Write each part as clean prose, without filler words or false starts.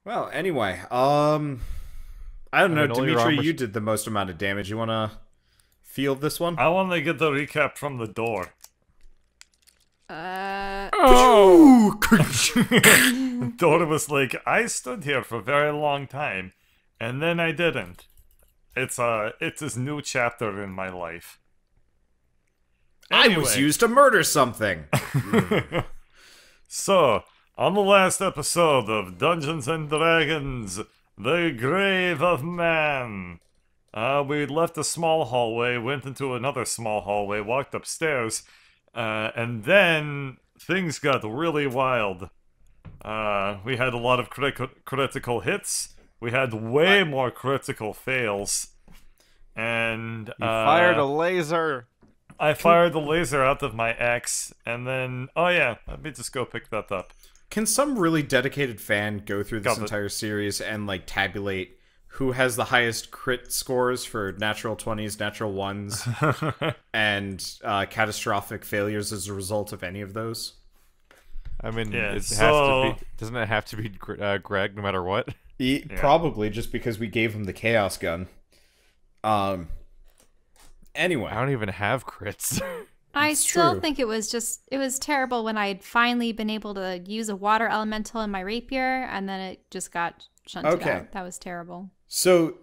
Well, anyway, I don't I know, mean, all your Dimitri, armor's... you did the most amount of damage. You wanna field this one? I want to get the recap from the door. Oh! The door was like, I stood here for a very long time, and then I didn't. It's this new chapter in my life. I was Anyway. used to murder something. So, on the last episode of Dungeons and Dragons, The Grave of Man, we left a small hallway, went into another small hallway, walked upstairs, and then things got really wild. We had a lot of critical hits. We had way more critical fails. And You fired a laser! I fired the laser out of my axe, and then, oh yeah, let me just go pick that up. Can some really dedicated fan go through this Got it. entire series and, like, tabulate who has the highest crit scores for natural 20s, natural 1s, and catastrophic failures as a result of any of those? I mean, Yeah, it has to so- be... Doesn't it have to be Greg, no matter what? Probably, just because we gave him the Chaos Gun. Anyway. I don't even have crits. I It's still true. think it was terrible when I'd finally been able to use a water elemental in my rapier, and then it just got shunted Okay. out. That was terrible. So,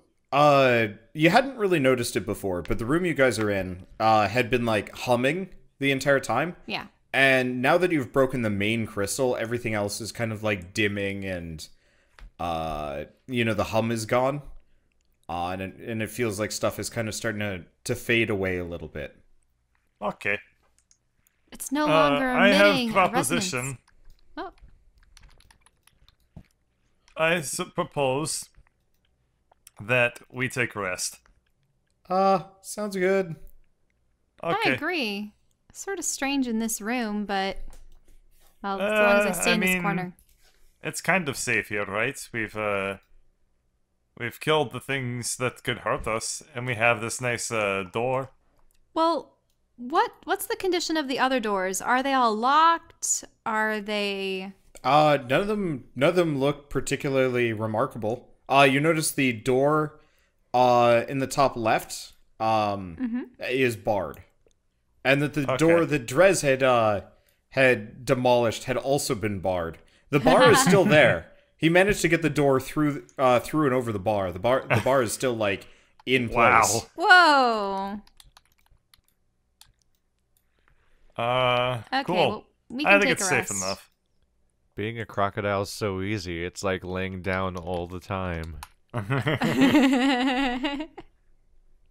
you hadn't really noticed it before, but the room you guys are in, had been, like, humming the entire time. Yeah. And now that you've broken the main crystal, everything else is kind of, like, dimming and, the hum is gone. And it feels like stuff is kind of starting to fade away a little bit. Okay. It's no longer I emitting have a proposition. resonance. Oh, Propose that we take rest. Sounds good. Okay. I agree. Sort of strange in this room, but well, as long as I stay I in this mean, corner. It's kind of safe here, right? We've killed the things that could hurt us, and we have this nice door. Well, what's the condition of the other doors? Are they all locked? Are they? None of them look particularly remarkable. You notice the door, in the top left, is barred. And that the door that Drez had demolished had also been barred. The bar is still there. He managed to get the door through and over the bar. The bar is still, like, in place. Whoa. Okay, Cool. well, we can I think take it's a safe rest. enough. Being a crocodile is so easy. It's like laying down all the time.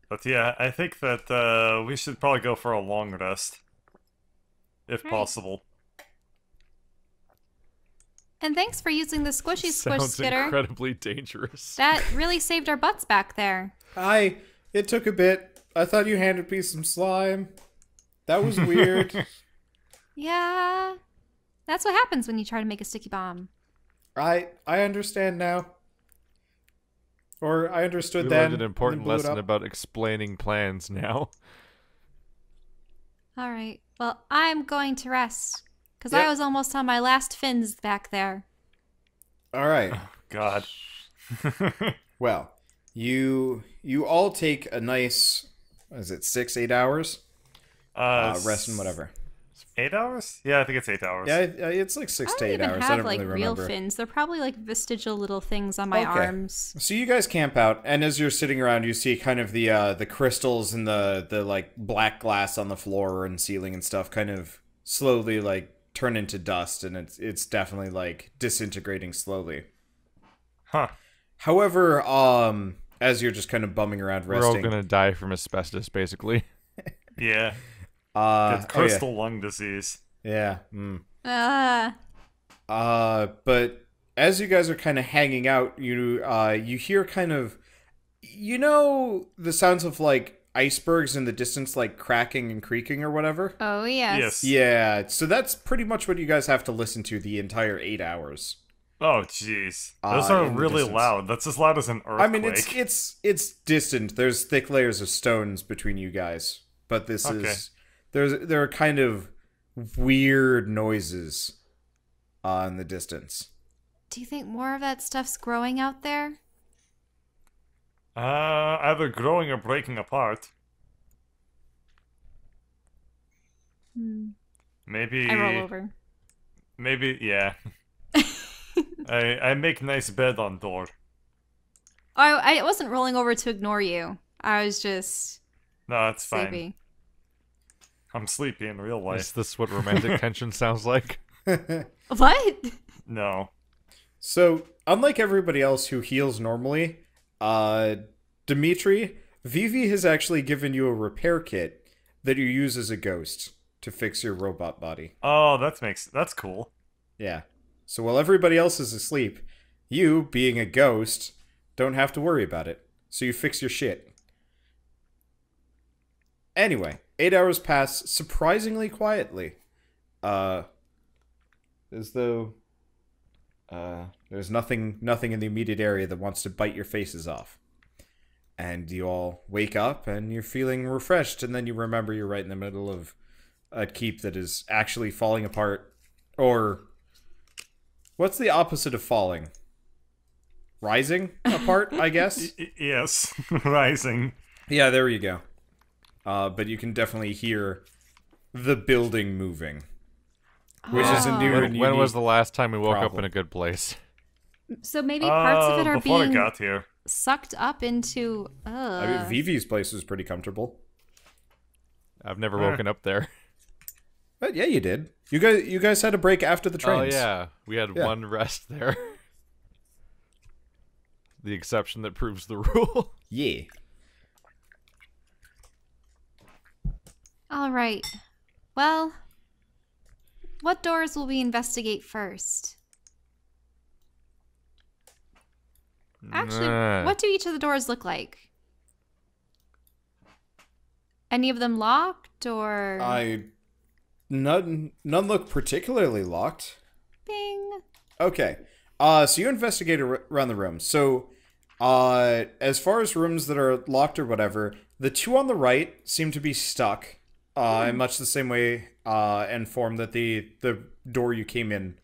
But yeah, I think that we should probably go for a long rest, if Right. possible. And thanks for using the squishy squish Sounds skitter. incredibly dangerous. That really saved our butts back there. It took a bit. I thought you handed me some slime. That was weird. Yeah. That's what happens when you try to make a sticky bomb. I understand now. Or I understood We then. learned an important and then blew it lesson up. about explaining plans now. All right. Well, I'm going to rest. Because Yep. I was almost on my last fins back there. All right. God. Well, you all take a nice, what is it, 6-8 hours? Rest and whatever. 8 hours? Yeah, I think it's 8 hours. Yeah, it's like 6 I to don't 8 even hours. I have don't like really real remember. fins. They're probably like vestigial little things on my arms. So you guys camp out, and as you're sitting around, you see kind of the crystals and the like black glass on the floor and ceiling and stuff kind of slowly like turn into dust, and it's definitely like disintegrating slowly. Huh. However, as you're just kind of bumming around We're all resting, gonna die from asbestos, basically. Yeah. oh, Get crystal lung disease. yeah. Mm. Uh, But as you guys are kind of hanging out, you hear kind of, the sounds of like icebergs in the distance, like cracking and creaking or whatever. oh, yes. Yes. Yeah, so that's pretty much what you guys have to listen to the entire 8 hours. Oh, jeez. Those are in the really distance. loud. That's as loud as an earthquake. I mean, it's distant. There's thick layers of stones between you guys, but this Okay. is there are kind of weird noises in the distance. Do you think more of that stuff's growing out there? Either growing or breaking apart. Maybe... I roll over. Maybe, yeah. I make nice bed on door. I wasn't rolling over to ignore you. I was just No, that's fine. sleepy. I'm sleepy in real life. Is this what romantic tension sounds like? What? No. So, unlike everybody else who heals normally, Dimitri, Vivi has actually given you a repair kit that you use as a ghost to fix your robot body. Oh, that's cool. Yeah. So while everybody else is asleep, you, being a ghost, don't have to worry about it. So you fix your shit. Anyway, 8 hours pass surprisingly quietly. As though there's nothing in the immediate area that wants to bite your faces off. And you all wake up and you're feeling refreshed, and then you remember you're right in the middle of a keep that is actually falling apart. Or what's the opposite of falling? Rising apart, I guess? Yes, rising. Yeah, there you go. But you can definitely hear the building moving. Which is a new and When was unique the last time we woke up problem. in a good place? So maybe parts of it are before being I got here. sucked up into. I mean, Vivi's place was pretty comfortable. I've never woken up there. But yeah, you did. You guys had a break after the trains. Oh yeah, we had one rest there. The exception that proves the rule. Yeah. All right. Well, what doors will we investigate first? Actually, what do each of the doors look like? Any of them locked or None look particularly locked. Bing. Okay. So you investigate around the room. So, as far as rooms that are locked or whatever, the two on the right seem to be stuck, in much the same way and form that the door you came in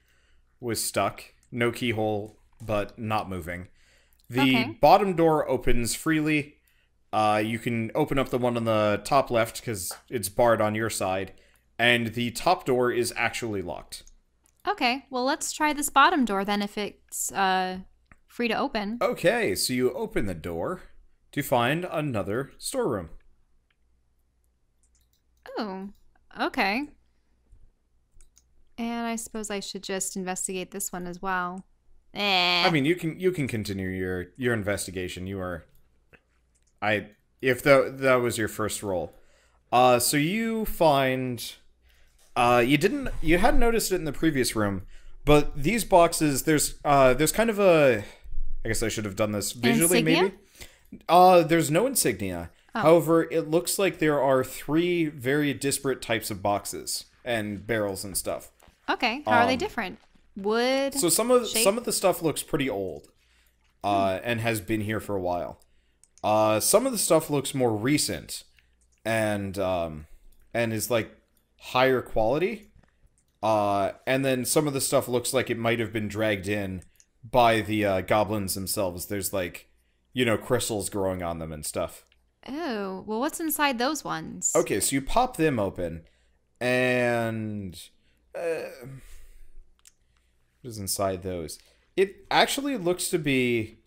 was stuck. No keyhole, but not moving. The bottom door opens freely. You can open up the one on the top left because it's barred on your side, and the top door is actually locked. Okay, well, let's try this bottom door then if it's free to open. Okay, so you open the door to find another storeroom. Oh, okay. And I suppose I should just investigate this one as well. I mean, you can continue your investigation. If that was your first roll. So you find you hadn't noticed it in the previous room, but these boxes there's kind of a, I guess I should have done this visually. Insignia? Maybe. There's no insignia. Oh. However, it looks like there are 3 very disparate types of boxes and barrels and stuff. Okay, how are they different? Wood. So some of the stuff looks pretty old, and has been here for a while. Some of the stuff looks more recent, and is like higher quality. And then some of the stuff looks like it might have been dragged in by the goblins themselves. There's like, crystals growing on them and stuff. Oh, well, what's inside those ones? Okay, so you pop them open, and what is inside those? It actually looks to be,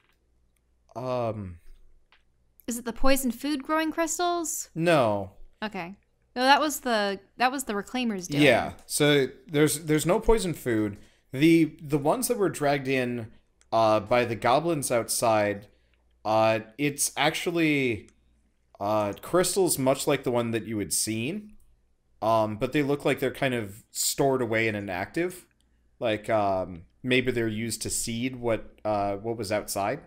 Is it the poison food growing crystals? No. Okay. No, that was the reclaimers doing. Yeah. So there's no poison food. The ones that were dragged in by the goblins outside, it's actually crystals much like the one that you had seen. But they look like they're kind of stored away and inactive. Like maybe they're used to seed what was outside.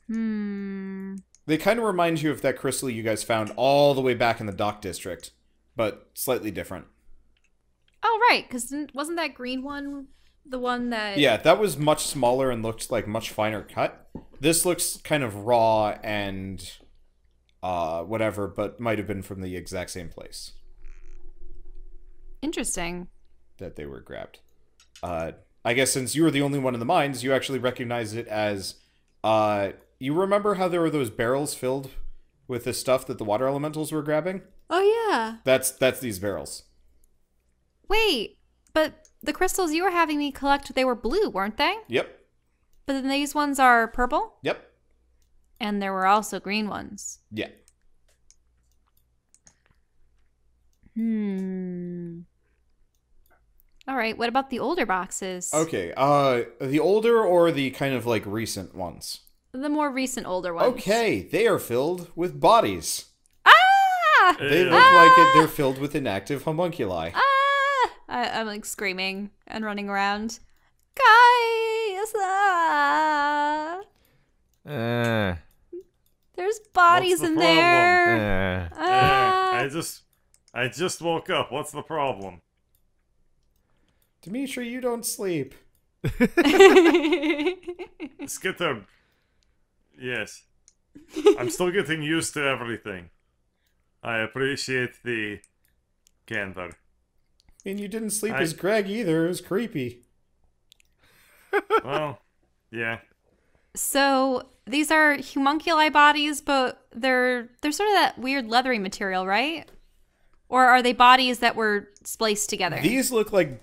They kind of remind you of that crystal you guys found all the way back in the dock district, but slightly different. Oh, right, because wasn't that green one the one that... Yeah, that was much smaller and looked like much finer cut. This looks kind of raw and whatever, but might have been from the exact same place. Interesting. That they were grabbed. I guess since you were the only one in the mines, you actually recognize it as, you remember how there were those barrels filled with the stuff that the water elementals were grabbing? Oh, yeah. That's these barrels. Wait, but the crystals you were having me collect, they were blue, weren't they? Yep. But then these ones are purple? Yep. And there were also green ones. Yeah. All right, what about the older boxes? Okay, the older or the kind of, like, recent ones? The more recent older ones. Okay, they are filled with bodies. Ah! They look like they're filled with inactive homunculi. Ah! I'm like screaming and running around. Guys! Ah! There's bodies What's the in problem? there. Ah! I just woke up. What's the problem? Dimitri, you don't sleep. Let's get them. Yes. I'm still getting used to everything. I appreciate the candor. And you didn't sleep as Greg either. It was creepy. Well, yeah. So these are homunculi bodies, but they're sort of that weird leathery material, right? Or are they bodies that were spliced together? These look like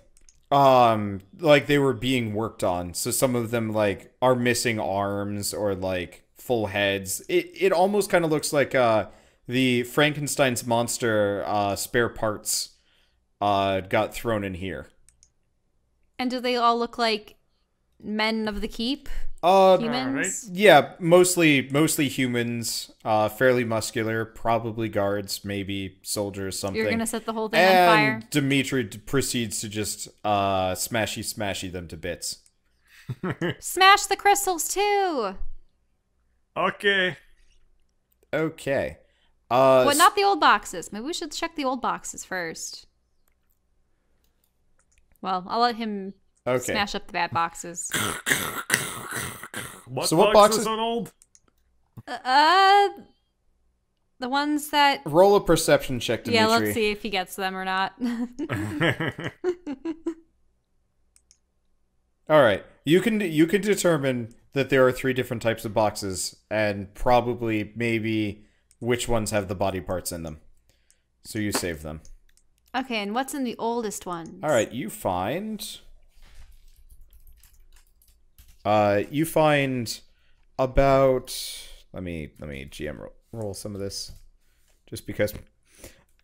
they were being worked on. So some of them like are missing arms or like full heads. It almost kind of looks like the Frankenstein's monster spare parts got thrown in here. And do they all look like men of the keep? Right. Humans? Yeah, mostly humans, fairly muscular, probably guards, maybe soldiers, something. You're gonna set the whole thing on and fire? Dimitri proceeds to just smashy them to bits. Smash the crystals too! Okay. Okay. But not the old boxes. Maybe we should check the old boxes first. Well, I'll let him smash up the bad boxes. What what boxes boxes are old? The ones that... Roll a perception check, Dimitri. Yeah, let's see if he gets them or not. All right. You can determine that there are 3 different types of boxes and probably maybe which ones have the body parts in them. So you save them. Okay, and what's in the oldest ones? All right, you find about let me GM roll some of this just because.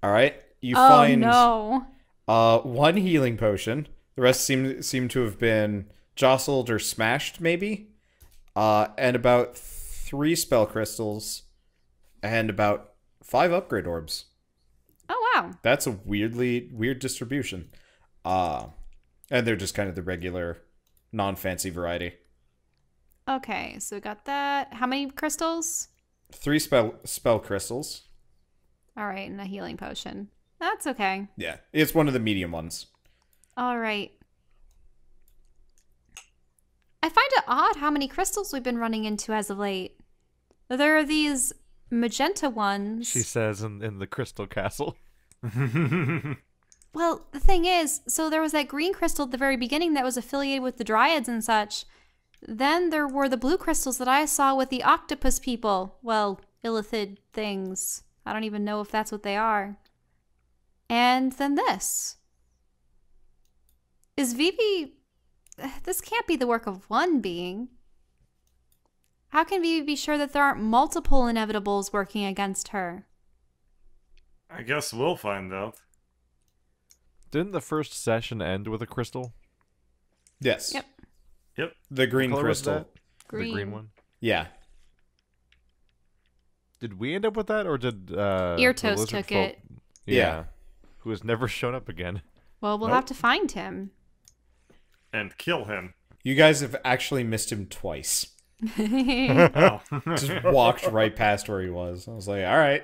All right, you find no. 1 healing potion. The rest seem to have been jostled or smashed, maybe. And about 3 spell crystals, and about 5 upgrade orbs. Oh, wow. That's a weird distribution. And they're just kind of the regular, non-fancy variety. Okay, so we got that. How many crystals? 3 spell crystals. All right, and a healing potion. That's okay. Yeah, it's one of the medium ones. All right. I find it odd how many crystals we've been running into as of late. There are these magenta ones. She says in the crystal castle. Well, the thing is, so there was that green crystal at the very beginning that was affiliated with the dryads and such. Then there were the blue crystals that I saw with the octopus people. Well, illithid things. I don't even know if that's what they are. And then this. Is Vivi... This can't be the work of one being. How can Vivi be sure that there aren't multiple inevitables working against her? I guess we'll find out. Didn't the first session end with a crystal? Yes. Yep. Yep. The green What color was crystal. that? Green. The green one. Yeah. Did we end up with that, or did Eartoast lizard took folk- it. Yeah. Who has never shown up again? Well, we'll have to find him. And kill him. You guys have actually missed him twice. Oh. Just walked right past where he was. I was like, all right.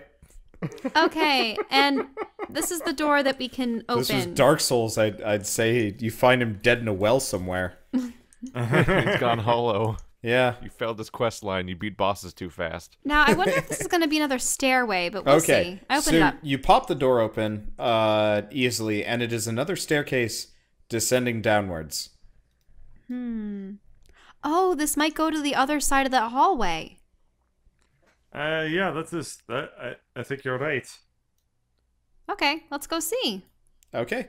Okay, and this is the door that we can open. This was Dark Souls. I'd say you find him dead in a well somewhere. He's gone hollow. Yeah. You failed this quest line. You beat bosses too fast. Now, I wonder if this is going to be another stairway, but we'll Okay. see. I opened so it up. you pop the door open easily, and it is another staircase descending downwards. Oh, this might go to the other side of that hallway. Yeah, that's just. I think you're right. Okay, let's go see. Okay.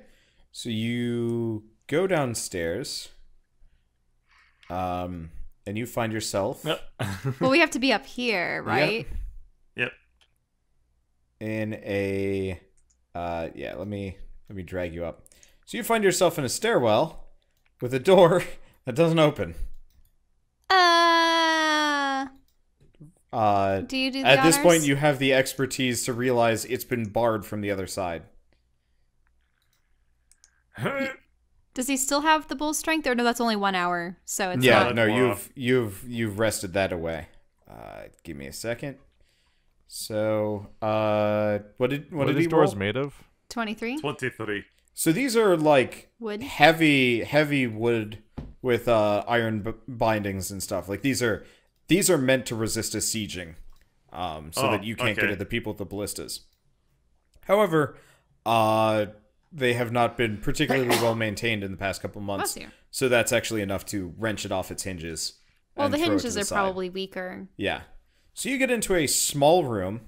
So you go downstairs. And you find yourself Well, we have to be up here, right? Yep. in a yeah, let me drag you up. So you find yourself in a stairwell with a door that doesn't open. Do you do the At this honors? point you have the expertise to realize it's been barred from the other side. Does he still have the bull strength, or no? That's only 1 hour, so it's Yeah, not. no, you've rested that away. Give me a second. So, what did these he doors roll? made of? 23 23. So these are like wood. heavy wood with iron bindings and stuff. Like these are meant to resist a sieging, so that you can't get at the people with the ballistas. However, they have not been particularly well maintained in the past couple months, Bless you. so that's actually enough to wrench it off its hinges. Well, and the throw it to hinges the are side. probably weaker. Yeah. So you get into a small room,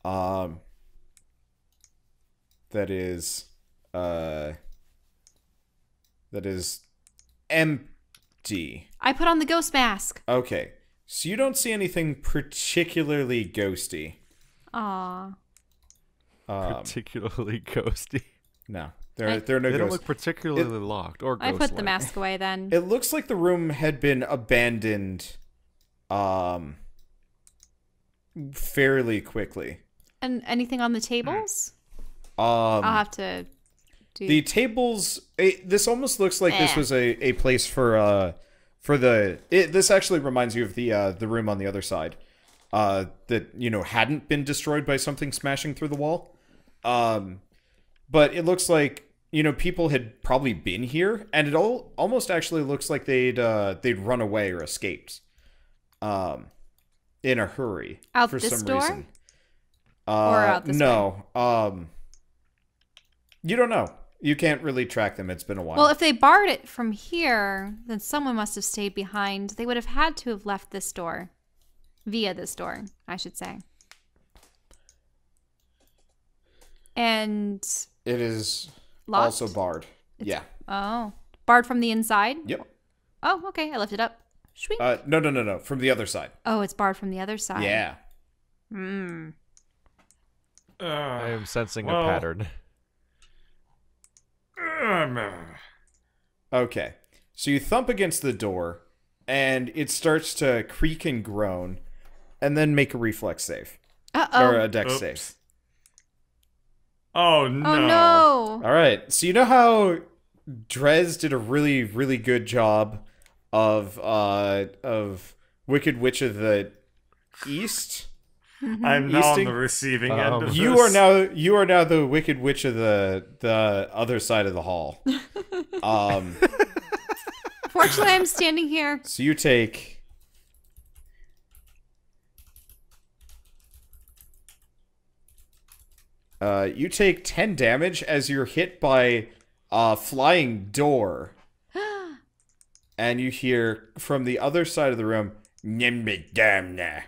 that is empty. I put on the ghost mask. Okay. So you don't see anything particularly ghosty. Aw. Particularly ghosty. No. There are no They don't ghosts. look particularly locked or I ghost-like. put the mask away then. It looks like the room had been abandoned fairly quickly. And anything on the tables? Um, I'll have to do. The tables. This almost looks like this was a place for the. This actually reminds you of the room on the other side, that hadn't been destroyed by something smashing through the wall. But it looks like people had probably been here, and it almost actually looks like they'd run away or escaped, in a hurry Out for this some door? reason. Or out this no. You don't know. You can't really track them. It's been a while. Well, if they barred it from here, then someone must have stayed behind. They would have had to have left this door. Via this door, I should say. And it is locked? also barred. Yeah. Oh. Barred from the inside? Yep. Oh, okay. I lifted up. Sweet. No. From the other side. Oh, it's barred from the other side. Yeah. I am sensing a pattern. Okay. So you thump against the door, and it starts to creak and groan, and then make a reflex save. Uh-oh. Or a dex Oops. save. Oh no. Oh, no. All right. So you know how Drez did a really, really good job of Wicked Witch of the East? I'm now on Easting? the receiving end of You this. are now the Wicked Witch of the other side of the hall. Fortunately, I'm standing here. So you take you take 10 damage as you're hit by a flying door. And you hear from the other side of the room, "Nymbidamna."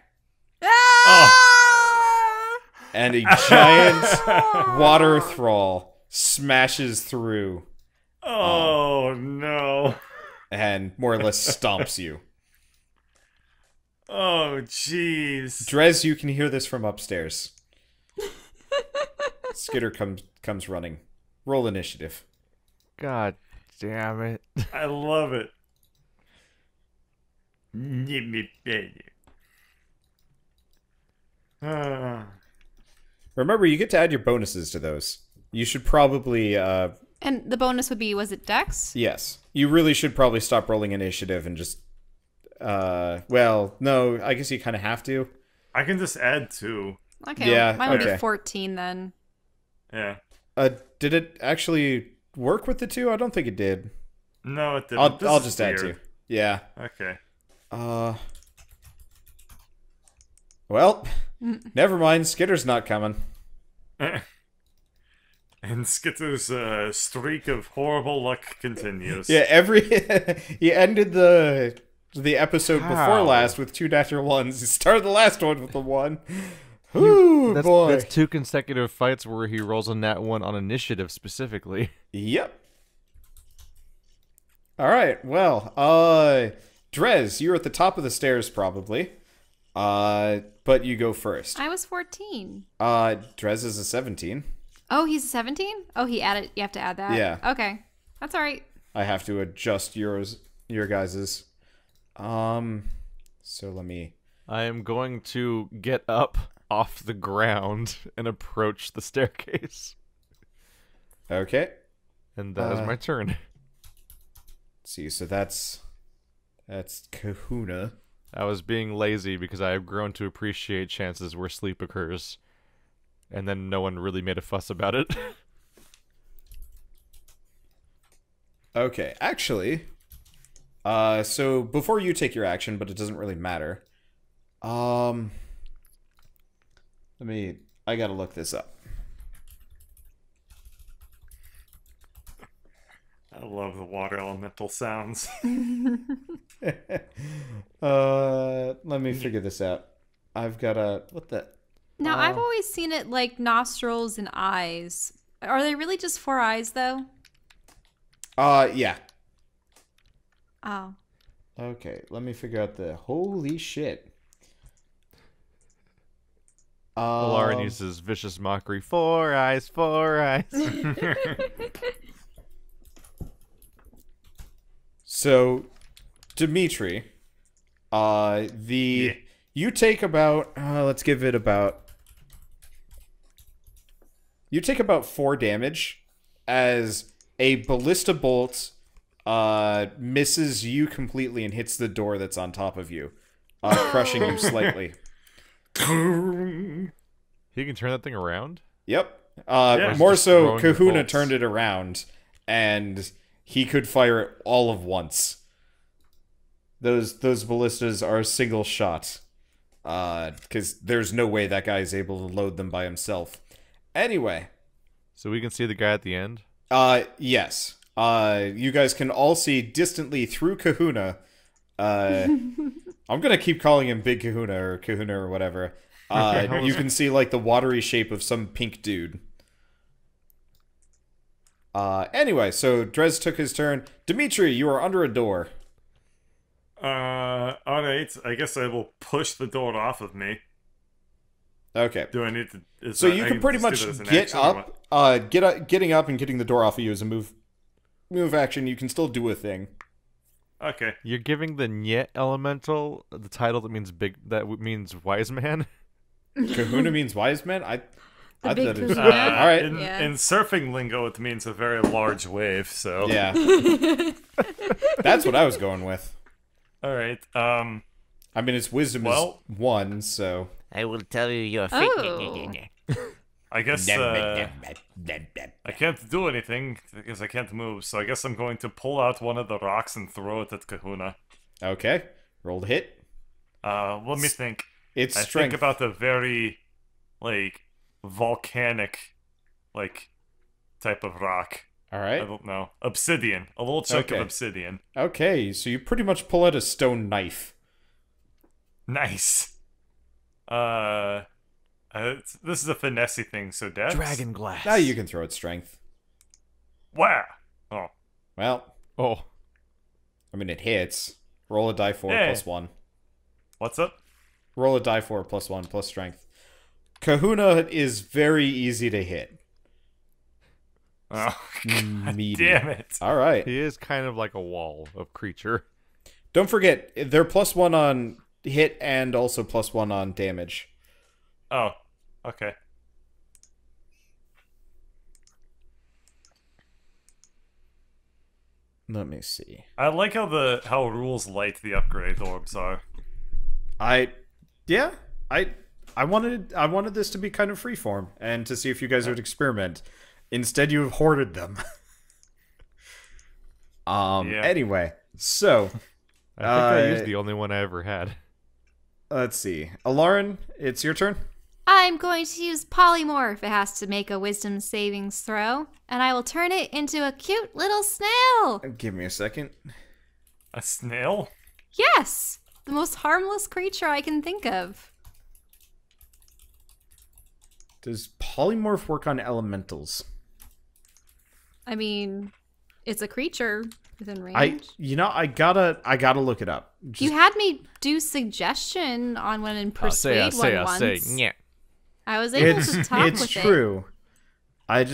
And a giant water thrall smashes through Oh no. and more or less stomps you. Oh jeez. Drez, you can hear this from upstairs. Skitter comes running. Roll initiative. God damn it. I love it. Remember, you get to add your bonuses to those. You should probably, And the bonus would be, was it Dex? yes. You really should probably stop rolling initiative and just, well, no, I guess you kind of have to. I can just add 2. Okay, Yeah, mine would okay. be 14 then. Yeah. Did it actually work with the 2? I don't think it did. No, it didn't. I'll just add 2. Yeah. Okay. Well, never mind. Skitter's not coming. And Skitter's streak of horrible luck continues. Yeah, he ended the episode before How? last with 2 natural ones. He started the last one with a 1. Ooh, boy. That's 2 consecutive fights where he rolls a nat 1 on initiative specifically. Yep. All right. Well, Drez, you're at the top of the stairs probably. But you go first. I was 14. Drez is a 17. Oh, he's a 17? Oh, he added. You have to add that. Yeah. Okay, that's all right. I have to adjust your guys's. So let me. I am going to get up off the ground and approach the staircase. Okay. And that is my turn. Let's see, so that's Kahuna. I was being lazy because I have grown to appreciate chances where sleep occurs. And then no one really made a fuss about it. Okay, actually, so before you take your action, but it doesn't really matter. I gotta look this up. I love the water elemental sounds. Let me figure this out. I've got what the... Now, I've always seen it like nostrils and eyes. Are they really just 4 eyes, though? Yeah. Oh. Okay, let me figure out the... Holy shit. Lauren uses vicious mockery. 4 eyes, 4 eyes. So, Dimitri, you take about, let's give it about, you take about 4 damage as a ballista bolt misses you completely and hits the door that's on top of you, crushing you slightly. He can turn that thing around? Yep. Yeah. More Just so, throwing the Kahuna bolts. turned it around, and he could fire it all of once. Those ballistas are a single shot, because there's no way that guy is able to load them by himself. Anyway, So we can see the guy at the end? yes. You guys can all see distantly through Kahuna. I'm gonna keep calling him Big Kahuna or whatever. You can see like the watery shape of some pink dude. Anyway, so Drez took his turn. Dimitri, you are under a door. Alright, I guess I will push the door off of me. Okay. Do I need to... So you can pretty much get up. Getting up and getting the door off of you is a move action. You can still do a thing. Okay. You're giving the Nyet elemental the title that means means wise man? Kahuna means wise man? I big thought it was... Kahuna? All right. Yeah. In surfing lingo, it means a very large wave, so... Yeah. That's what I was going with. Alright, I mean, its wisdom Well- is 1, so... I will tell you your fate. Oh. I guess, I can't do anything, because I can't move, so I guess I'm going to pull out one of the rocks and throw it at Kahuna. Okay. Roll to hit. Let me think. It's I strength. think about the very, like, volcanic, like, type of rock. All I right. don't know. Obsidian. A little chunk Okay. of obsidian. Okay, so you pretty much pull out a stone knife. Nice. This is a finessey thing, so Dex? Dragon glass. Now you can throw at strength. Wow. Oh. Well, Oh. I mean, it hits. Roll a die 4 Hey. plus 1. What's up? Roll a die 4 plus 1 plus strength. Kahuna is very easy to hit. Oh, God Meaty. damn it. All right. He is kind of like a wall of creature. Don't forget, they're plus 1 on hit and also plus 1 on damage. Oh, okay. Let me see. I like how rules light the upgrade orbs are. I wanted this to be kind of freeform and to see if you guys would experiment. Instead, you have hoarded them. Yeah. Anyway, so I think I used the only one I ever had. let's see. Alarin, it's your turn. I'm going to use polymorph. It has to make a wisdom savings throw. And I will turn it into a cute little snail. Give me a second. A snail? Yes! The most harmless creature I can think of. Does polymorph work on elementals? I mean, it's a creature within range. I gotta look it up. You had me do suggestion on one and persuade one once. Yeah. I was able to talk with it. It's true. I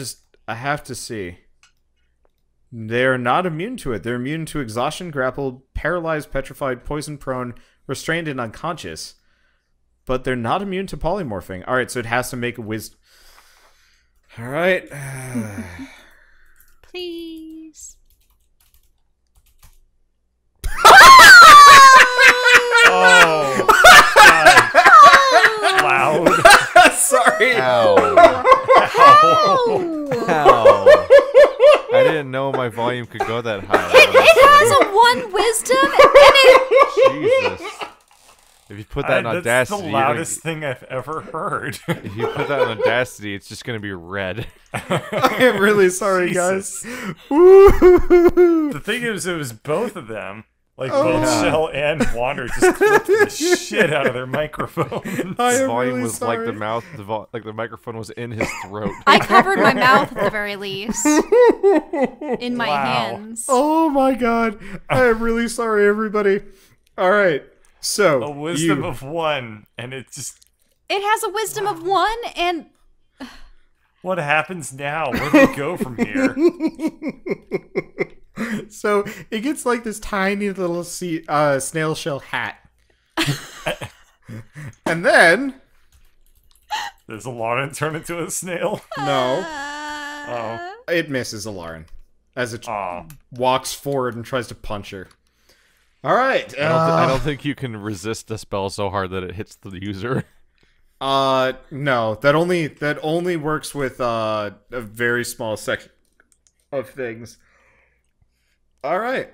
have to see. They're not immune to it. They're immune to exhaustion, grappled, paralyzed, petrified, poison prone, restrained, and unconscious. But they're not immune to polymorphing. Alright, so it has to make a wisdom. Alright. Please. Oh, God. Loud. Sorry. Ow. Ow. Ow. I didn't know my volume could go that high. It has a 1 wisdom, and it... Jesus. If you put that in That's Audacity, the loudest thing I've ever heard. if you put that in Audacity, it's just gonna be red. I am really sorry, Jesus. guys. Woo! The thing is, it was both of them. Like, both Shell and Wander just clipped the shit out of their microphones. I The am volume really was sorry. like the mouth, like the microphone was in his throat. I covered my mouth at the very least. In my Wow. hands. Oh my god. I am really sorry, everybody. Alright. So, A wisdom of 1, and it just... It has a wisdom of 1, and... What happens now? Where do we go from here? So it gets like this tiny little snail shell hat. And then... Does Lauren turn into a snail? No. Oh. It misses Alarin as it Aw. walks forward and tries to punch her. Alright. I don't think you can resist the spell so hard that it hits the user. No. That only works with a very small section of things. Alright.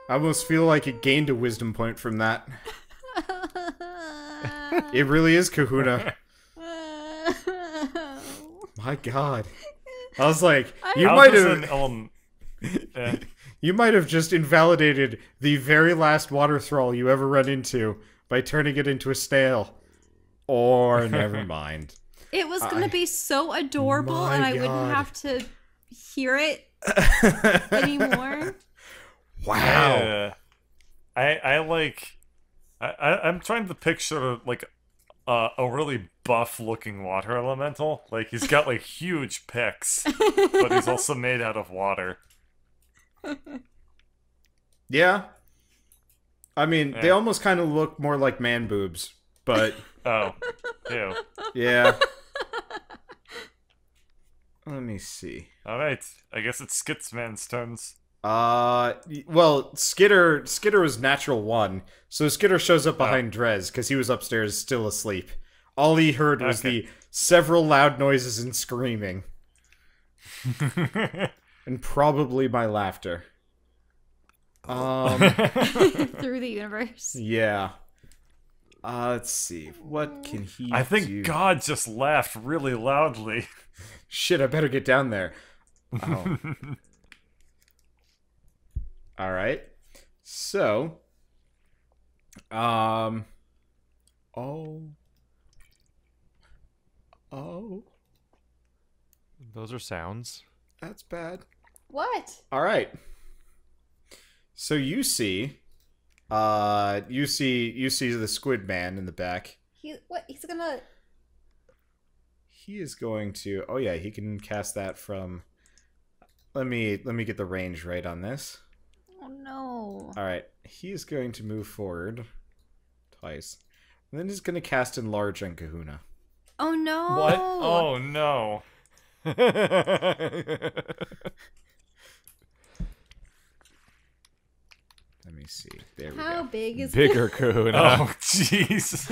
I almost feel like it gained a wisdom point from that. It really is Kahuna. My god. I was like, you How might does have you might have just invalidated the very last water thrall you ever run into by turning it into a snail. Or never mind. It was gonna be so adorable, My and I God. wouldn't have to hear it anymore. Wow. I'm trying to picture like a really buff looking water elemental. Like he's got like huge pecs, but he's also made out of water. Yeah. I mean, they Yeah. almost kind of look more like man boobs, but Oh, ew. yeah. Let me see. All right, I guess it's Skitsman's turns. Well, Skitter was natural 1, so Skitter shows up behind Drez because he was upstairs still asleep. All he heard was the several loud noises and screaming, and probably my laughter. Through the universe. Yeah. Let's see. What can he I think do? God just laughed really loudly. Shit, I better get down there. Oh. Alright. So. Oh. Those are sounds. That's bad. What? Alright. So you see the squid man in the back. He's gonna... He is going to... Oh yeah, he can cast that from... Let me get the range right on this. Oh no. Alright, he is going to move forward twice. And then he's going to cast Enlarge on Kahuna. Oh no. What? Oh no. Let me see. There we How go. big is Bigger Kahuna. Oh jeez.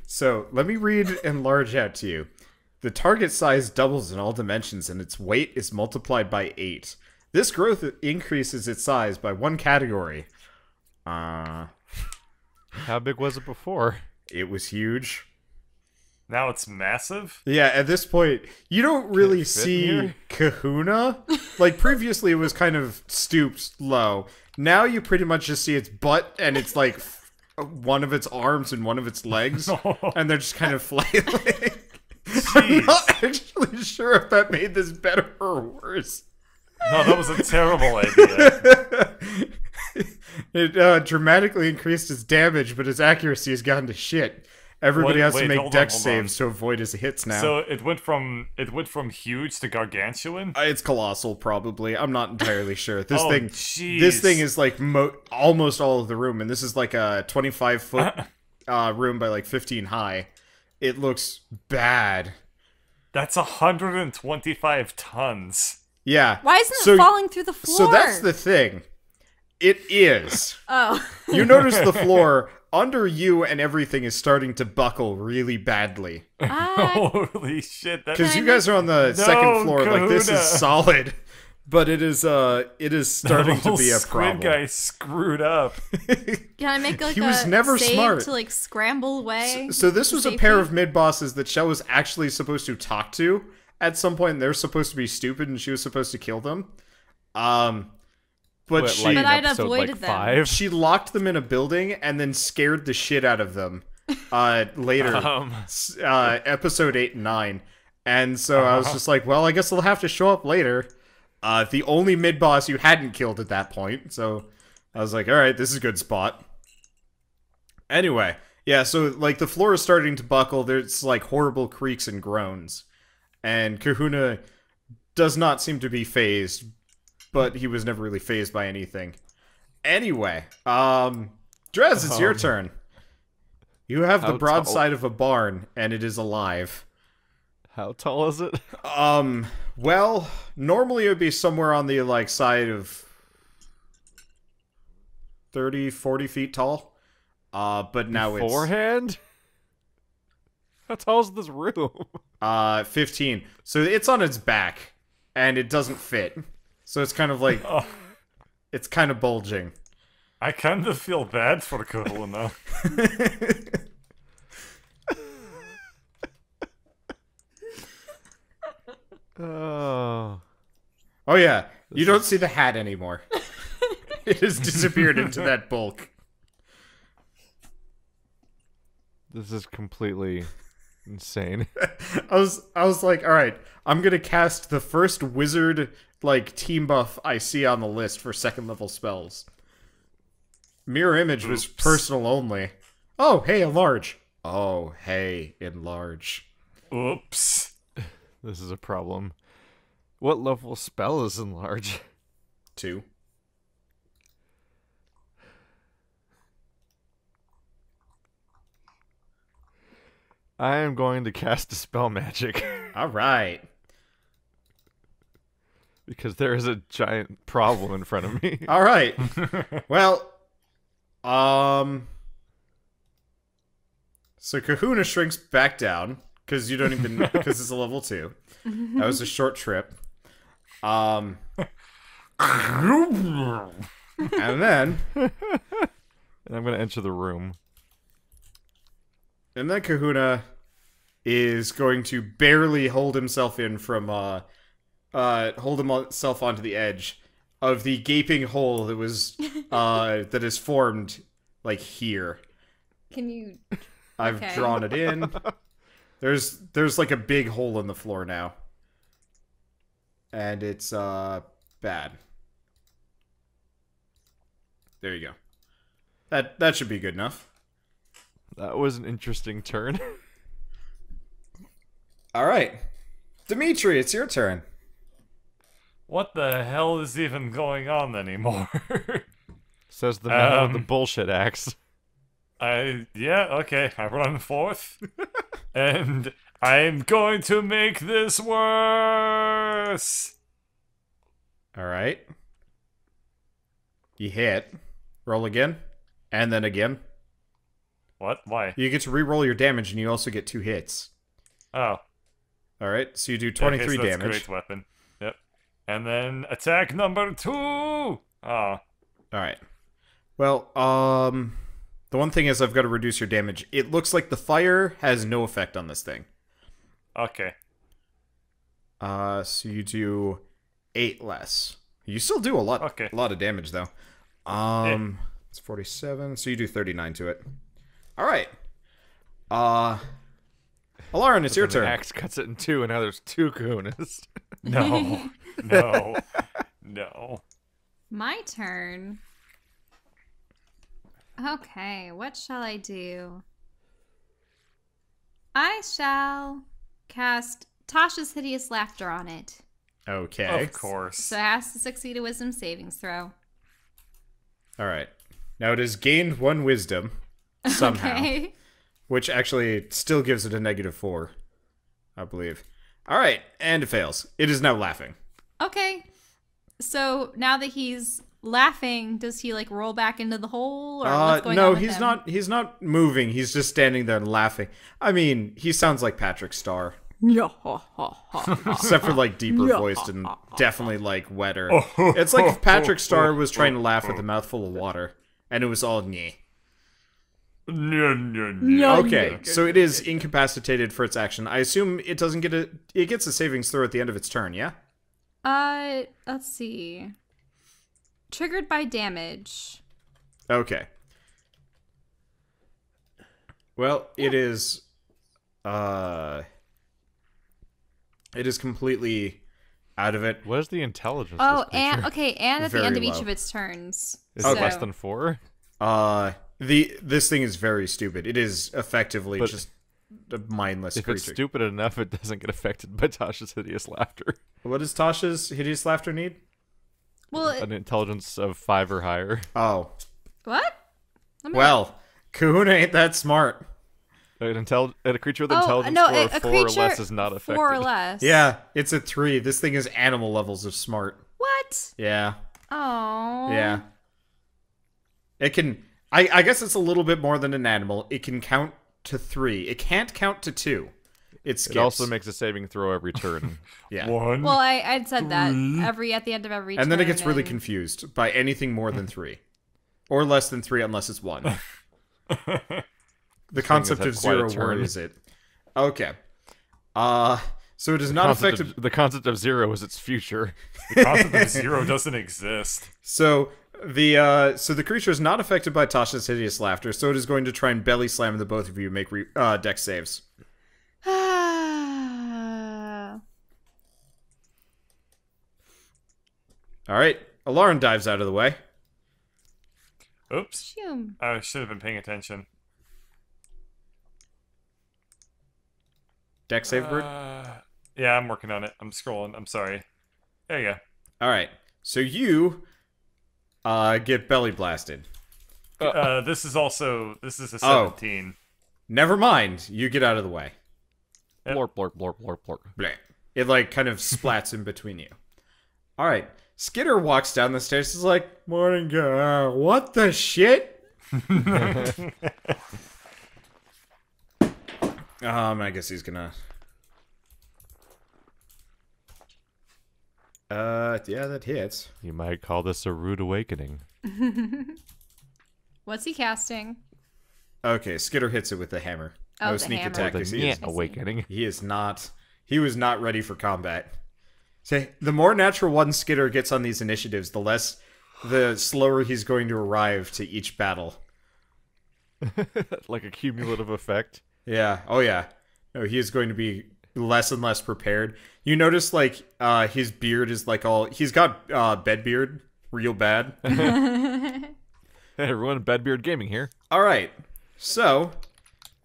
So, let me read Enlarge out to you. The target size doubles in all dimensions and its weight is multiplied by 8. This growth increases its size by 1 category. How big was it before? It was huge. Now it's massive? Yeah, at this point, you don't really fit see here? Kahuna. Like, previously it was kind of stooped low. Now you pretty much just see its butt, and it's like one of its arms and one of its legs, and they're just kind of flailing. I'm not actually sure if that made this better or worse. No, that was a terrible idea. It dramatically increased its damage, but its accuracy has gone to shit. Everybody has to make hold dex on. saves to avoid his hits now. So it went from huge to gargantuan? It's colossal, probably. I'm not entirely sure. This Oh, thing, jeez. this thing is like almost all of the room, and this is like a 25-foot room by like 15 high. It looks bad. That's 125 tons. Yeah. Why isn't it falling through the floor? So that's the thing. It is. Oh. You notice the floor under you and everything is starting to buckle really badly. Holy shit! Because you guys are on the second floor, like this is solid, but it is starting to be a squid problem. guy screwed up. Can I make like He was a never save smart. to like scramble away? So this was a Safety? pair of mid bosses that Shell was actually supposed to talk to at some point. And they're supposed to be stupid, and she was supposed to kill them. But she like But I'd episode, avoided like, them. 5? she locked them in a building and then scared the shit out of them later. Episode 8 and 9. And so I was just like, well, I guess they'll have to show up later. The only mid-boss you hadn't killed at that point. So I was like, alright, this is a good spot. Anyway, yeah, so like the floor is starting to buckle. There's like horrible creaks and groans. And Kahuna does not seem to be phased, but he was never really phased by anything. Anyway, Drez, it's your turn. You have the How broadside of a barn, and it is alive. How tall is it? Well, normally it would be somewhere on the, like, side of 30, 40 feet tall. But now it's... Beforehand? How tall is this room? 15. So it's on its back, and it doesn't fit. So it's kind of like... It's kind of bulging. I kind of feel bad for Kahuna. Oh. Oh yeah, you don't see the hat anymore. It has disappeared into that bulk. This is completely insane. I was like, all right, I'm gonna cast the first wizard like team buff I see on the list for second level spells. Mirror image was personal only. Oh hey, enlarge. Oh hey, enlarge. Oops. This is a problem. What level spell is enlarge? 2. I am going to cast a spell magic. All right. Because there is a giant problem in front of me. All right. Well, so Kahuna shrinks back down because you don't even because it's a level 2. That was a short trip. And then And I'm going to enter the room. Kahuna is going to barely hold himself in from hold himself onto the edge of the gaping hole that was that is formed like here. Can you? I've Okay. drawn it in. There's like a big hole in the floor now. And it's bad. There you go. That should be good enough. That was an interesting turn. All right. Dimitri, it's your turn. What the hell is even going on anymore? Says the man with the bullshit axe. Yeah, okay, I run forth. And I'm going to make this worse! All right. You hit. Roll again. And then again. What? Why? You get to re-roll your damage, and you also get 2 hits. Oh. All right, so you do Okay, 23 so that's a damage. great weapon. Yep. And then attack number 2! Oh. All right. Well, The one thing is I've got to reduce your damage. It looks like the fire has no effect on this thing. Okay. So you do 8 less. You still do a lot of damage though. It's 47, so you do 39 to it. All right. Alarin, it's your turn. The axe cuts it in two, and now there's 2 Kahunas. No. No. No. My turn. Okay, what shall I do? I shall cast Tasha's Hideous Laughter on it. Okay. Of course. So it has to succeed a wisdom savings throw. All right. Now it has gained 1 wisdom somehow, Okay. which actually still gives it a -4, I believe. All right, and it fails. It is now laughing. Okay. So now that he's laughing, does he like roll back into the hole, or what's going on No, with he's him? not. He's not moving. He's just standing there and laughing. I mean, he sounds like Patrick Starr, except for like deeper voiced and definitely like wetter. It's like if Patrick Starr was trying to laugh with a mouthful of water, and it was all nyeh. Okay, so it is incapacitated for its action. I assume it doesn't get a. It gets a savings throw at the end of its turn. Yeah. Let's see. Triggered by damage. Okay. Well, it is. It is completely out of it. What is the intelligence? Oh, of this creature? and at the Very end of each low. of its turns. Is So- it less than 4? This thing is very stupid. It is effectively But just a mindless If it's creature. stupid enough, it doesn't get affected by Tasha's hideous laughter. What does Tasha's hideous laughter need? Well, An intelligence of 5 or higher. Oh, what? well, Kahuna ain't that smart. A creature with intelligence no, score a of 4 or creature less is not affected. 4 or less. Yeah, it's a 3. This thing is animal levels of smart. What? Yeah, Oh. yeah. It can. I guess it's a little bit more than an animal. It can count to 3. It can't count to 2. It skips. It also makes a saving throw every turn. Yeah. 1. Well, I'd said that at the end of every turn. And then it gets really and- confused by anything more than 3. Or less than 3 unless it's 1. The concept of had quite a 0, where turn. is it? Okay. So it is not affected. The concept of 0 is its future. The concept of 0 doesn't exist. So the creature is not affected by Tasha's hideous laughter, so it is going to try and belly slam the both of you, make dex saves. Alright. Alarin dives out of the way. Oops. Phew. I should have been paying attention. Dex save, Bird? Yeah, I'm working on it. I'm scrolling. I'm sorry. There you go. Alright. So you get belly blasted. This is a 17. Never mind. You get out of the way. Yep. Blorp, blorp, blorp, blorp, blorp. Bleh. It like kind of splats in between you. All right. Skidder walks down the stairs. He's like, "Morning, girl. What the shit?" I guess he's gonna. Yeah, that hits. You might call this a rude awakening. What's he casting? Okay, Skidder hits it with the hammer. Oh, No the sneak hammer. attack. The 'Cause he yeah is- awakening. He is not. He was not ready for combat. Say, the more natural one Skidder gets on these initiatives, the slower he's going to arrive to each battle. Like a cumulative effect. Yeah. Oh yeah. No, he is going to be less and less prepared. You notice like his beard is like all he's got bed beard, real bad. Hey everyone, Bedbeard Gaming here. All right. So,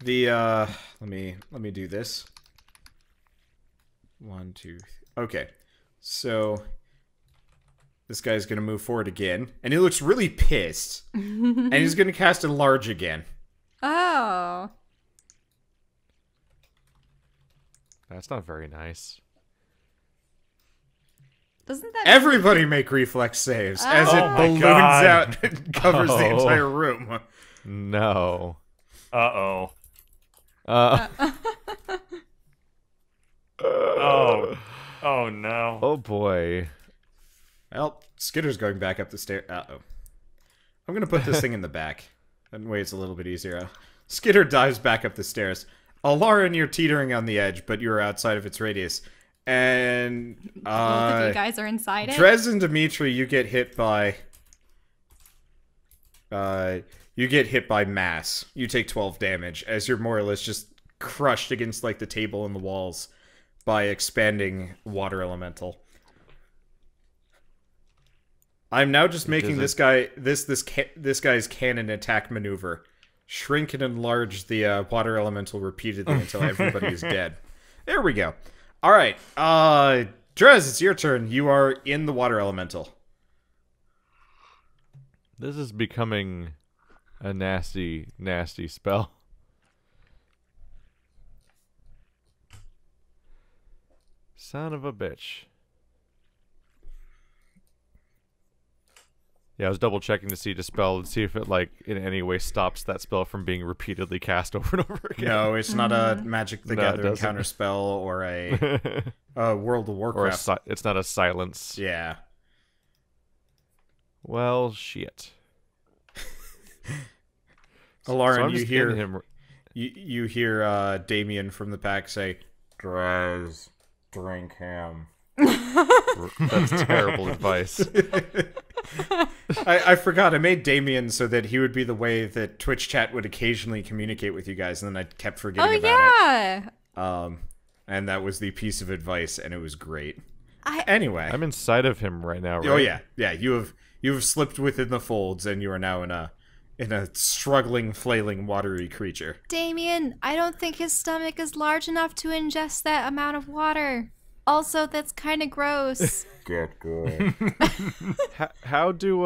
the let me do this. 1, 2. Okay. So this guy's going to move forward again, and he looks really pissed. And he's going to cast Enlarge again. Oh. That's not very nice. Doesn't that Everybody make reflex saves as it Oh my balloons God. out and covers the Oh. entire room. No. Uh-oh. Uh, Oh. Oh, no. oh boy. Well, Skitter's going back up the stairs. Uh-oh. I'm going to put this thing in the back. And waits a little bit easier. Skitter dives back up the stairs. Lauren, you're teetering on the edge, but you're outside of its radius. And Both of you guys are inside it. Drez and Dimitri, you get hit by mass. You take 12 damage as you're more or less just crushed against like the table and the walls by expanding water elemental. I'm now just making this guy's cannon attack maneuver. Shrink and enlarge the water elemental repeatedly until everybody is dead. There we go. All right, Drez, it's your turn. You are in the water elemental. This is becoming a nasty, nasty spell. Son of a bitch. Yeah, I was double checking to see Dispel and see if it, like, in any way stops that spell from being repeatedly cast over and over again. No, it's not a Magic the Gathering counter spell or a World of Warcraft. Or it's not a silence. Yeah. Well, shit. Lauren, so you hear him. You hear Damien from the pack say, "Drez, drink him." That's terrible advice. I forgot. I made Damien so that he would be the way that Twitch chat would occasionally communicate with you guys, and then I kept forgetting about it. And that was the piece of advice, and it was great. Anyway, I'm inside of him right now, right? Oh yeah. You have slipped within the folds, and you are now in a struggling, flailing, watery creature. Damien, I don't think his stomach is large enough to ingest that amount of water. Also, that's kind of gross. Get good. How do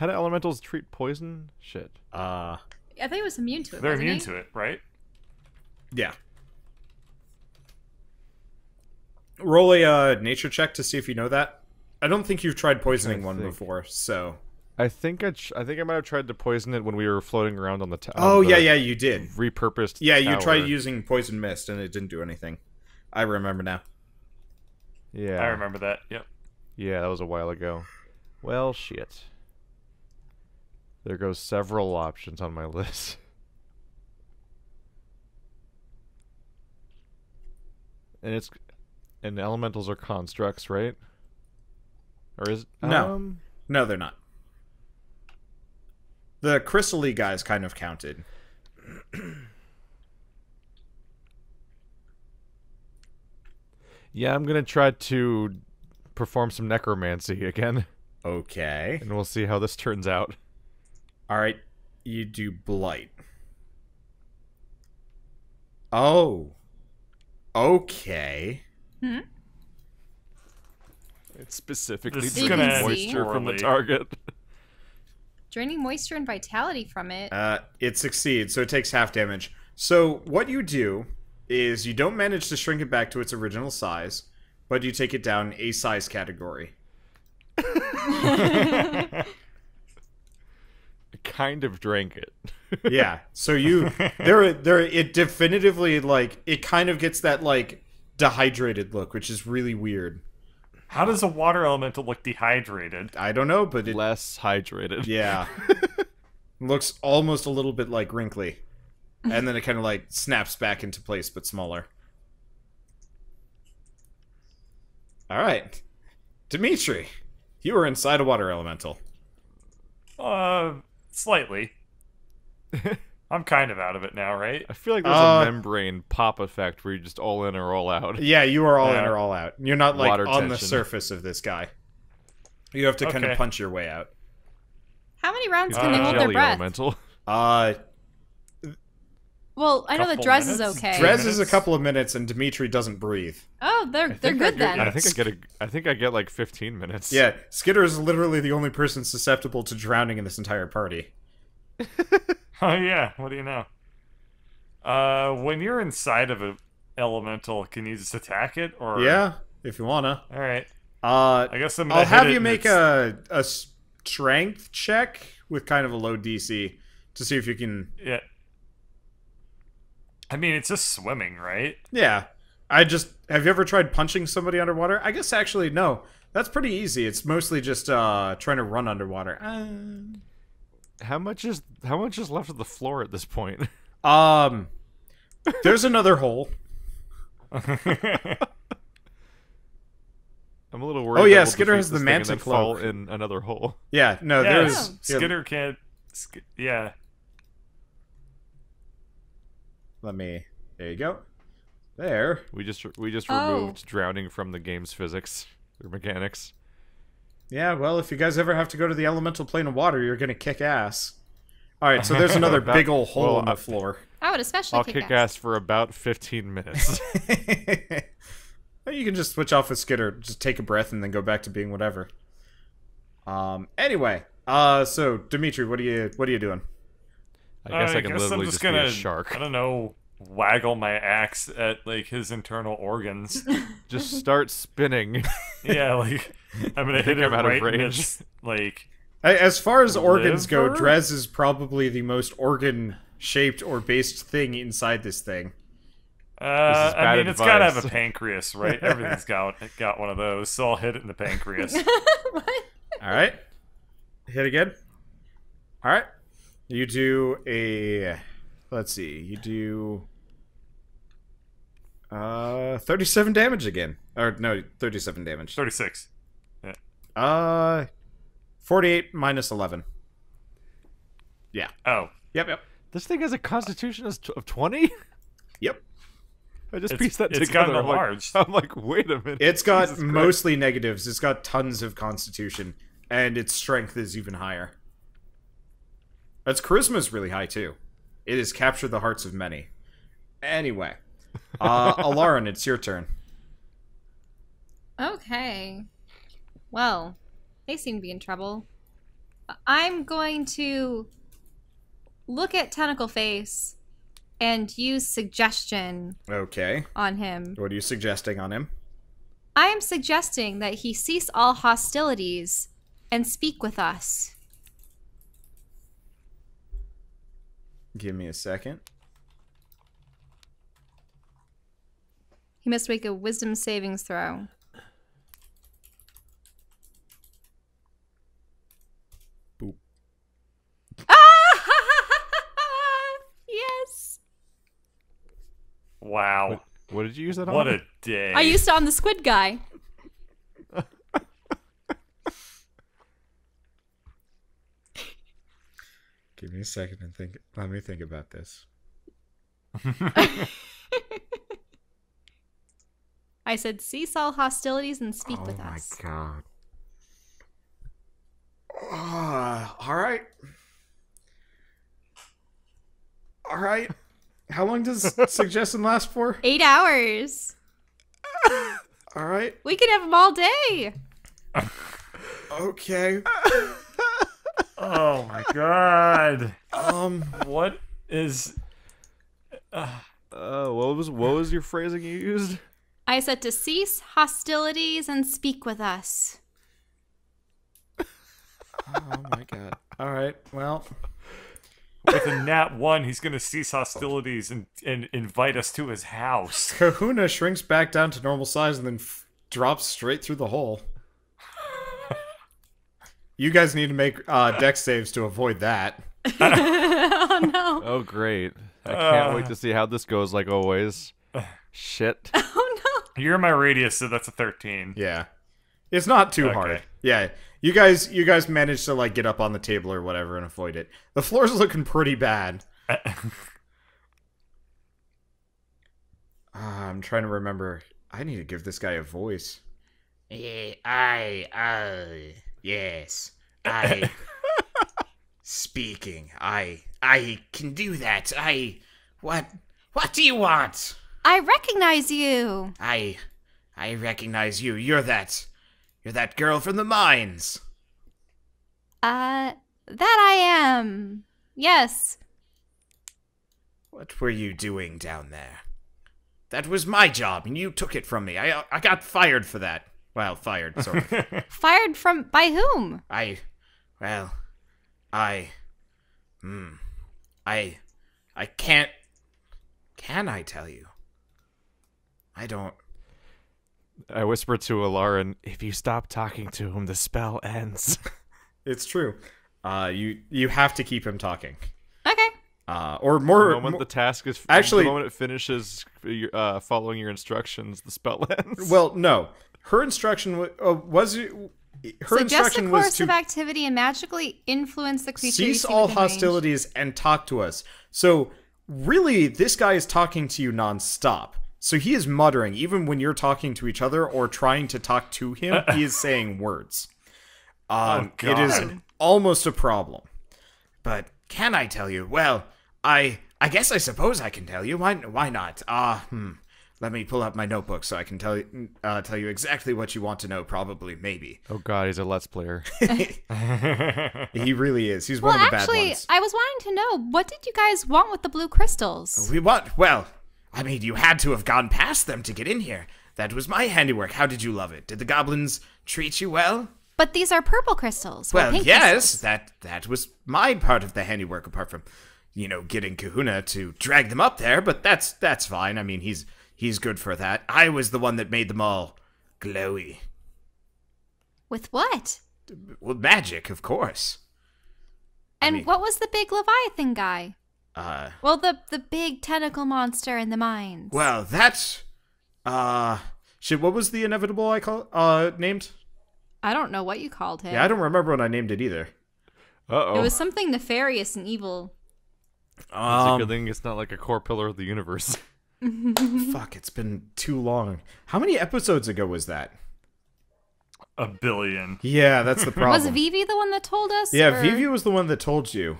elementals treat poison? Shit. I think it was immune to it. They're immune to it, right? Yeah. Roll a nature check to see if you know that. I don't think you've tried poisoning one before, so. I think I might have tried to poison it when we were floating around on the tower. Oh yeah, you did. Repurposed. Yeah, you tower. tried using poison mist and it didn't do anything. I remember now. Yeah. I remember that, yep. Yeah, that was a while ago. Well, shit. There goes several options on my list. And elementals are constructs, right? Or is No. No, they're not. The crystal-y guys kind of counted. Yeah, I'm gonna try to perform some necromancy again. Okay. And we'll see how this turns out. Alright, you do blight. Oh. Okay. It's specifically This is draining gonna end moisture from the poorly. target. Draining moisture and vitality from it. It succeeds, so it takes half damage. So what you do is you don't manage to shrink it back to its original size, but you take it down a size category. I kind of drank it. Yeah, so it definitively, like, it kind of gets that, like, dehydrated look, which is really weird. How does a water elemental look dehydrated? I don't know, but it... Less hydrated. Yeah. Looks almost a little bit, like, wrinkly. And then it kind of, like, snaps back into place, but smaller. Alright. Dimitri, you are inside a water elemental. Slightly. I'm kind of out of it now, right? I feel like there's a membrane pop effect where you're just all in or all out. Yeah, you are all in Yeah. or all out. You're not, like, Water on the tension. surface of this guy. You have to kind of Okay. punch your way out. How many rounds He's can they a hold their jelly breath? elemental. Well, I know that Couple Drez is minutes? okay. Drez is a couple of minutes, and Dimitri doesn't breathe. Oh, they're good then. I think I get like 15 minutes. Yeah, Skitter is literally the only person susceptible to drowning in this entire party. Oh yeah, what do you know? When you're inside of an elemental, can you just attack it, or... Yeah, if you wanna. Alright. I I guess I'm gonna I'll have hit it you and make it's- a strength check with kind of a low DC to see if you can... Yeah. I mean, it's just swimming, right? Yeah. Have you ever tried punching somebody underwater? I guess actually, no. That's pretty easy. It's mostly just trying to run underwater. How much is left of the floor at this point? There's another hole. I'm a little worried. Oh yeah, that we'll Skitter defeat has the this thing and manta then fall cloak. in another hole. Yeah, no, Yeah, there's Skitter can't. Yeah. Let me. There you go. There. We just Oh. removed drowning from the game's physics or mechanics. Yeah, well, if you guys ever have to go to the elemental plane of water, you're gonna kick ass. All right, so there's another big old hole in the floor. I would especially I'll kick ass for about 15 minutes. You can just switch off with Skitter, just take a breath, and then go back to being whatever. Anyway, so Dimitri, what are you doing? I guess I can I'm literally just be gonna, a shark. I don't know, waggle my axe at like his internal organs. Just start spinning. Yeah, like I'm gonna hit think him I'm out of right in range. its, like. As far as organs go, Liver? Drez is probably the most organ-shaped or based thing inside this thing. bad I mean, it's gotta have advice. a pancreas, right? Everything's got one of those, so I'll hit it in the pancreas. All right, hit again. All right, you do a. Let's see, you do 37 damage again, or no, 37 damage. 36. 48 minus 11. Yeah. Oh, Yep. This thing has a constitution of 20? Yep. I just It's- pieced that it's together. kinda I'm like- large. I'm like, wait a minute. It's got Jesus Christ. mostly negatives. It's got tons of constitution, and its strength is even higher. Its charisma is really high too. It has captured the hearts of many. Anyway, Alarin, it's your turn. Okay. Well, they seem to be in trouble. I'm going to look at Tentacle Face and use suggestion Okay. on him. What are you suggesting on him? I am suggesting that he cease all hostilities and speak with us. Give me a second. He must make a wisdom savings throw. Boop. Yes. wow. What did you use that on? What a day. I used it on the squid guy. Give me a second and think. Let me think about this. I said cease all hostilities and speak with us. Oh my god. All right. All right. How long does suggestion last for? 8 hours. All right. We can have them all day. Okay. Oh my god. Um. What is? What was your phrasing you used? I said to cease hostilities and speak with us. Oh my god. All right. Well. With a nat 1, he's gonna cease hostilities and invite us to his house. Kahuna shrinks back down to normal size and then drops straight through the hole. You guys need to make dex saves to avoid that. Oh no. Oh, great. I can't wait to see how this goes, like always. Shit. Oh no. You're in my radius, so that's a 13. Yeah. It's not too hard. Okay. Yeah. You guys managed to like get up on the table or whatever and avoid it. The floor's looking pretty bad. I'm trying to remember. I need to give this guy a voice. Yes, I speaking. I can do that. What do you want? I recognize you. I recognize you. You're that girl from the mines. That I am. Yes. What were you doing down there? That was my job, and you took it from me. I got fired for that. Well, fired, sort of. Fired from by whom? I can't. Can I tell you? I don't. I whisper to Alarin, if you stop talking to him, the spell ends. It's true. You have to keep him talking. Okay. Or more. The moment the task is actually, the moment it finishes following your instructions, the spell ends. Well, no. Her instruction was Suggest a course of activity and magically influence the creature. Cease all hostilities and talk to us. So really, this guy is talking to you nonstop. So he is muttering, even when you're talking to each other or trying to talk to him, he is saying words. It is almost a problem. But can I tell you? Well, I guess I suppose I can tell you. Why not? Let me pull up my notebook so I can tell you exactly what you want to know. Probably, maybe. Oh God, he's a Let's Player. He really is. He's one of the bad ones. I was wanting to know, what did you guys want with the blue crystals? Well, I mean, you had to have gone past them to get in here. That was my handiwork. How did you love it? Did the goblins treat you well? But these are purple crystals. Well, pink yes, crystals. that was my part of the handiwork, apart from, getting Kahuna to drag them up there. But that's fine. I mean, he's good for that. I was the one that made them all glowy. With what? Well, magic, of course. And what was the big Leviathan guy? Well, the big tentacle monster in the mines. Well, that's what was the inevitable named? I don't know what you called him. Yeah, I don't remember when I named it either. Uh-oh. It was something nefarious and evil. It's a good thing it's not like a core pillar of the universe. Fuck, it's been too long. How many episodes ago was that? 1 billion. Yeah, that's the problem. Was Vivi the one that told us? Yeah, or? Vivi was the one that told you.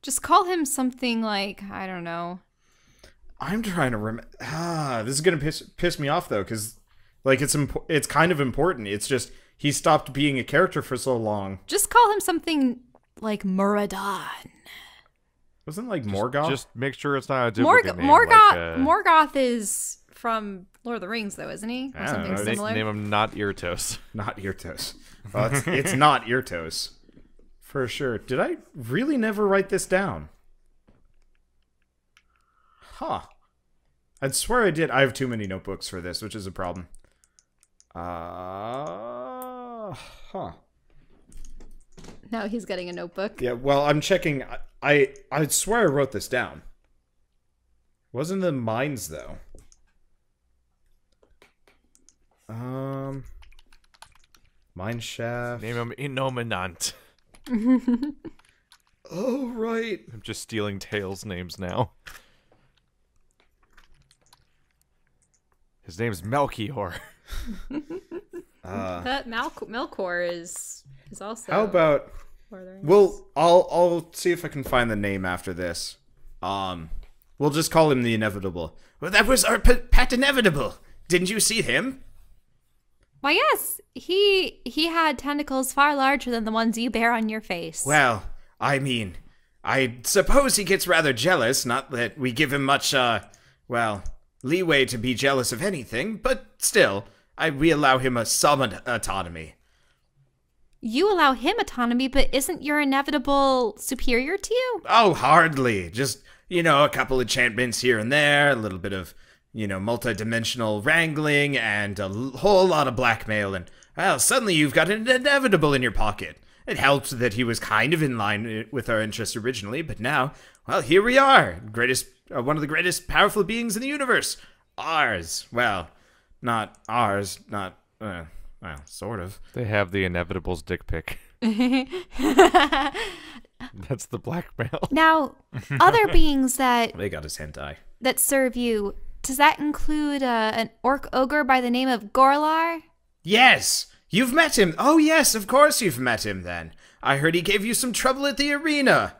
Just call him something like, I don't know. I'm trying to remember. This is gonna piss me off though, because it's kind of important. It's just he stopped being a character for so long. Just call him something like Muradin. Wasn't it like Morgoth? Just make sure it's not a duplicate name. Morgoth is from Lord of the Rings, though, isn't he? Or something similar. Name him not Irtos. Not Irtos. Well, it's not Irtos. For sure. Did I really never write this down? Huh. I'd swear I did. I have too many notebooks for this, which is a problem. Now he's getting a notebook. Yeah, well, I'm checking. I swear I wrote this down. Wasn't the mines, though. Mine shaft. Name him Innominant. Oh, right. I'm just stealing Tails' names now. His name's Melchior. That Melkor is also. How about? Well, I'll see if I can find the name after this. We'll just call him the Inevitable. Well, that was our pet Inevitable. Didn't you see him? Why, yes. He had tentacles far larger than the ones you bear on your face. Well, I mean, I suppose he gets rather jealous. Not that we give him much, leeway to be jealous of anything, but still, we allow him some autonomy. You allow him autonomy, but isn't your Inevitable superior to you? Oh, hardly. Just, a couple enchantments here and there, a little bit of, multi-dimensional wrangling, and a whole lot of blackmail, and, well, suddenly you've got an Inevitable in your pocket. It helped that he was kind of in line with our interests originally, but now, well, here we are. One of the greatest powerful beings in the universe. Ours. Well, not ours, not, well, sort of. They have the Inevitable's dick pic. That's the blackmail. Now, other beings that they got his hentai that serve you, does that include an orc ogre by the name of Gorlar? Yes! You've met him! Oh yes, of course you've met him then. I heard he gave you some trouble at the arena.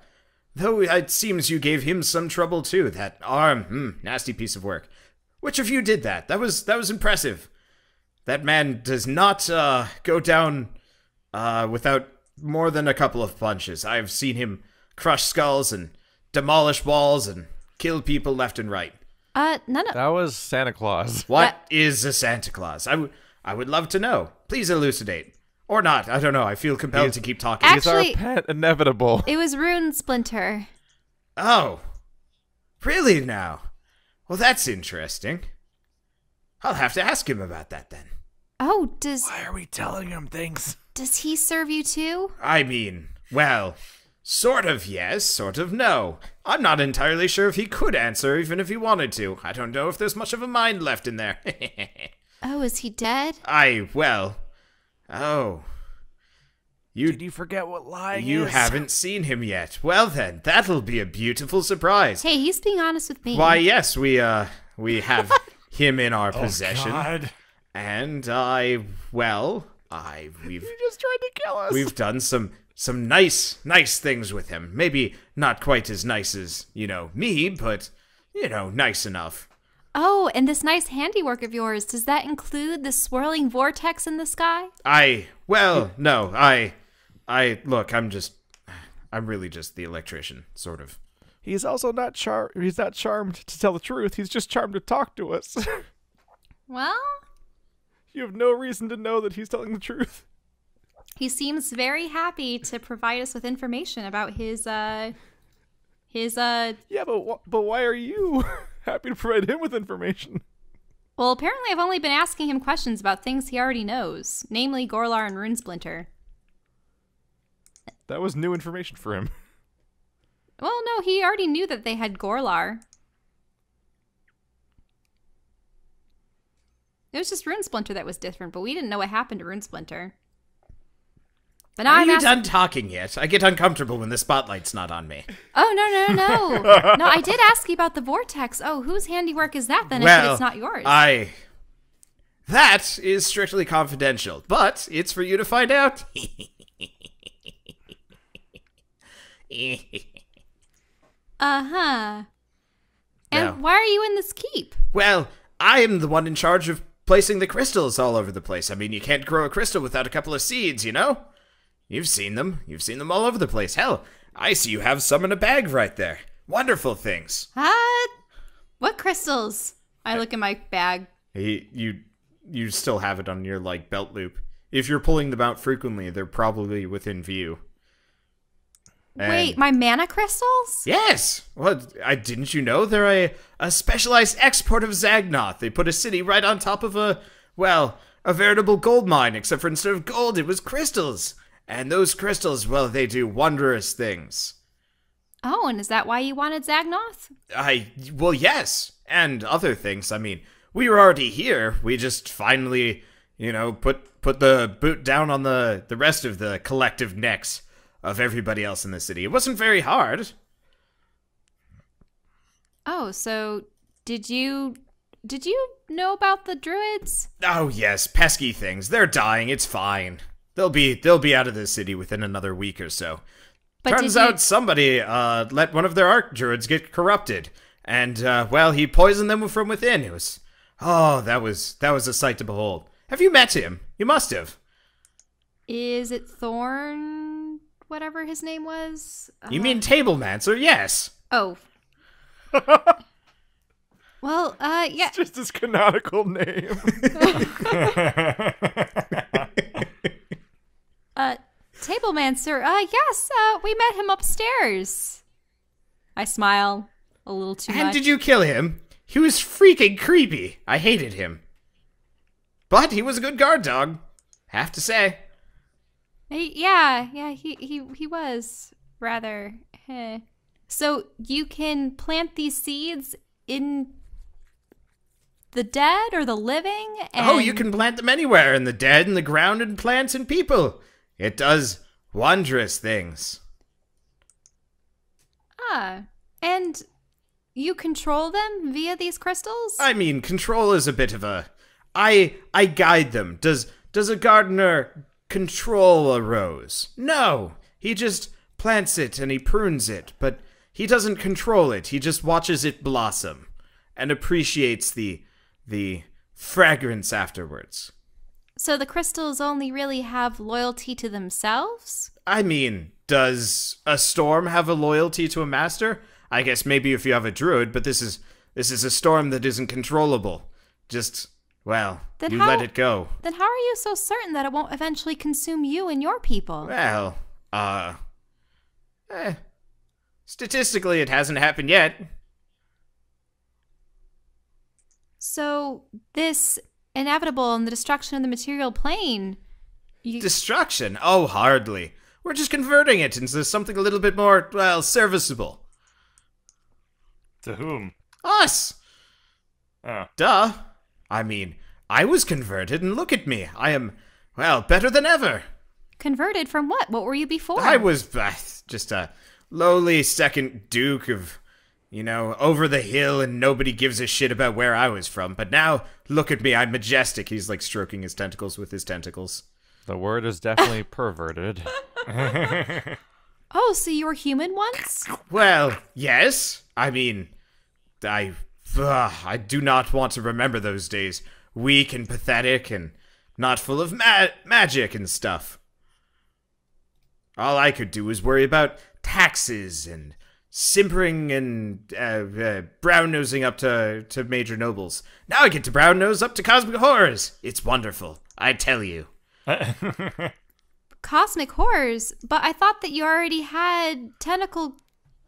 Though it seems you gave him some trouble too. That arm, nasty piece of work. Which of you did that? That was impressive. That man does not go down without more than a couple of punches. I've seen him crush skulls and demolish walls and kill people left and right. None of that was Santa Claus. What is a Santa Claus? I would love to know. Please elucidate. Or not. I don't know. I feel compelled to keep talking. Actually, he's our pet Inevitable. It was Rune Splinter. Oh. Really now? Well, that's interesting. I'll have to ask him about that then. Oh, Why are we telling him things? does he serve you too? I mean, well, sort of yes, sort of no. I'm not entirely sure if he could answer, even if he wanted to. I don't know if there's much of a mind left in there. Oh, is he dead? Oh. Did you forget what lying You is? haven't seen him yet. Well then, that'll be a beautiful surprise. Hey, he's being honest with me. Why, yes, we have him in our possession. God. And we've You just tried to kill us. we've done some nice things with him. Maybe not quite as nice as, me, but nice enough. Oh, and this nice handiwork of yours, does that include the swirling vortex in the sky? Look, I'm really just the electrician, sort of. He's also not he's not charmed to tell the truth. He's just charmed to talk to us. Well, You have no reason to know that he's telling the truth. he seems very happy to provide us with information about his Yeah, but why are you happy to provide him with information? Well, apparently I've only been asking him questions about things he already knows, namely Gorlar and Runesplinter. That was new information for him. Well, no, he already knew that they had Gorlar. It was just Runesplinter that was different, but we didn't know what happened to Runesplinter. But now Are I'm you asking. done talking yet? I get uncomfortable when the spotlight's not on me. Oh, no. No, I did ask you about the vortex. Oh, whose handiwork is that then if it's not yours? That is strictly confidential, but it's for you to find out. Uh-huh. And Yeah. why are you in this keep? Well, I am the one in charge of placing the crystals all over the place. I mean, you can't grow a crystal without a couple of seeds, You've seen them. You've seen them all over the place. Hell, I see you have some in a bag right there. Wonderful things. What crystals? I look in my bag. You still have it on your, belt loop. If you're pulling them out frequently, they're probably within view. Wait, my mana crystals? Yes! What? Didn't you know they're a specialized export of Zagnoth? They put a city right on top of a veritable gold mine, except for instead of gold, it was crystals. And those crystals, they do wondrous things. Oh, and is that why you wanted Zagnoth? Yes. And other things. I mean, we were already here. We just finally, put the boot down on the rest of the collective necks of everybody else in the city. It wasn't very hard. Oh, so did you know about the druids? Oh yes, pesky things. They're dying. It's fine. They'll be out of the city within another week or so. But Turns out somebody let one of their arch druids get corrupted, and he poisoned them from within. It was that was a sight to behold. Have you met him? You must have. Is it Thorn? Whatever his name was. You mean Tablemancer? Yes. Oh. Well, yeah. It's just his canonical name. Tablemancer, yes, we met him upstairs. I smile a little too much. And did you kill him? He was freaking creepy. I hated him. But he was a good guard dog, have to say. Yeah, he was rather. So you can plant these seeds in the dead or the living? Oh, you can plant them anywhere, in the dead, in the ground, and plants and people. It does wondrous things. And you control them via these crystals? I mean, control is a bit of a... I guide them. Does a gardener control a rose? No. He just plants it and he prunes it, but he doesn't control it. He just watches it blossom and appreciates the fragrance afterwards. So the crystals only really have loyalty to themselves? I mean, does a storm have a loyalty to a master? I guess maybe if you have a druid, but this is a storm that isn't controllable. Just, let it go. Then how are you so certain that it won't eventually consume you and your people? Well, statistically it hasn't happened yet. So, this inevitable and the destruction of the material plane. Destruction? Oh, hardly. We're just converting it into something a little bit more, well, serviceable. To whom? Us! Oh. Duh. I mean, I was converted, and look at me. I am, well, better than ever. Converted from what? What were you before? I was just a lowly second duke of, over the hill, and nobody gives a shit about where I was from. But now, look at me, I'm majestic. He's like stroking his tentacles with his tentacles. The word is definitely perverted. Oh, so you were human once? Well, yes. I mean, I do not want to remember those days. Weak and pathetic and not full of magic and stuff. All I could do was worry about taxes and simpering and brown-nosing up to major nobles. Now I get to brown-nose up to cosmic horrors. It's wonderful, I tell you. Cosmic horrors? But I thought that you already had tentacle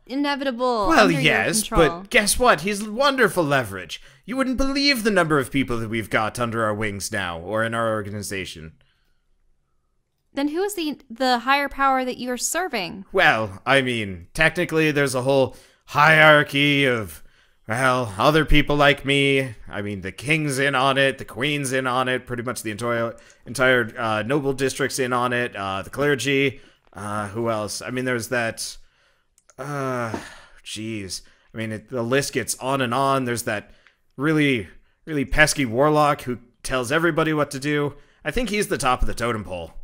inevitable Well, under your yes, control. but guess what? He's wonderful leverage. You wouldn't believe the number of people that we've got under our wings now, or in our organization. Then who is the higher power that you're serving? Well, I mean, technically there's a whole hierarchy of, well, other people like me. I mean, the king's in on it, the queen's in on it, pretty much the entire noble district's in on it, the clergy, who else? I mean, there's that, jeez. I mean, the list gets on and on. There's that really, really pesky warlock who tells everybody what to do. I think he's the top of the totem pole.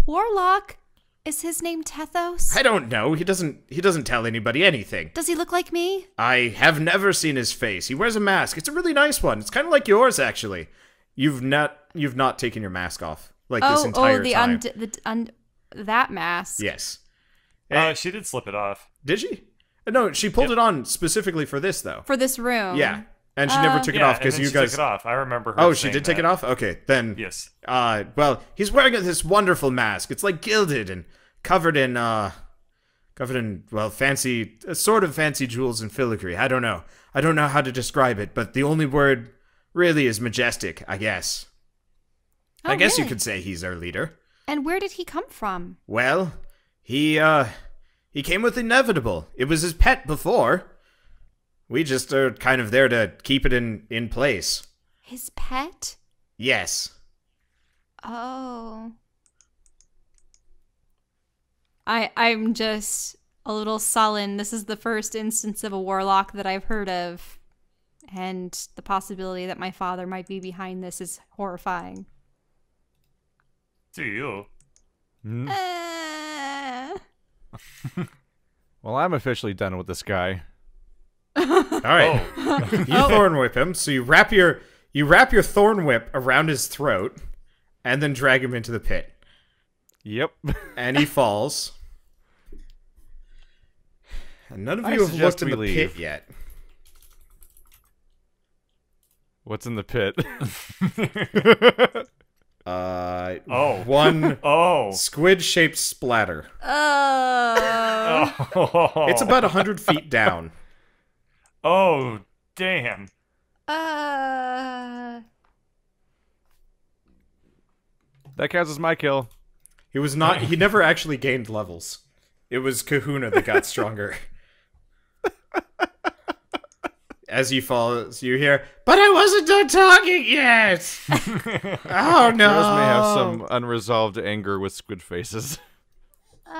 Warlock? Is his name Tethos? I don't know. He doesn't tell anybody anything. Does he look like me? I have never seen his face. He wears a mask. It's a really nice one. It's kind of like yours, actually. You've not taken your mask off this entire time. That mask. Yes. She did slip it off. Did she? No, she pulled it on specifically for this, though. For this room. Yeah. And she never took it off because you guys took it off. I remember her. Oh, she did saying take it off? Okay, then. Yes. Well, he's wearing this wonderful mask. It's like gilded and covered in well, fancy, sort of fancy jewels and filigree. I don't know how to describe it, but the only word really is majestic, I guess. Oh, I guess really? you could say he's our leader. And where did he come from? Well, he came with Inevitable. It was his pet before. We just are kind of there to keep it in place. His pet? Yes. Oh. I'm just a little sullen. This is the first instance of a warlock that I've heard of. And the possibility that my father might be behind this is horrifying. To you. Well, I'm officially done with this guy. All right. You thorn whip him. So you wrap your thorn whip around his throat, and then drag him into the pit. Yep. And he falls. And none of you have looked in the pit yet. What's in the pit? One Oh. squid-shaped splatter. Oh. It's about 100 feet down. Oh, damn. That counts as my kill. He never actually gained levels. It was Kahuna that got stronger. As you fall, you hear, "But I wasn't done talking yet!" Oh no! Rose may have some unresolved anger with squid faces. Cool.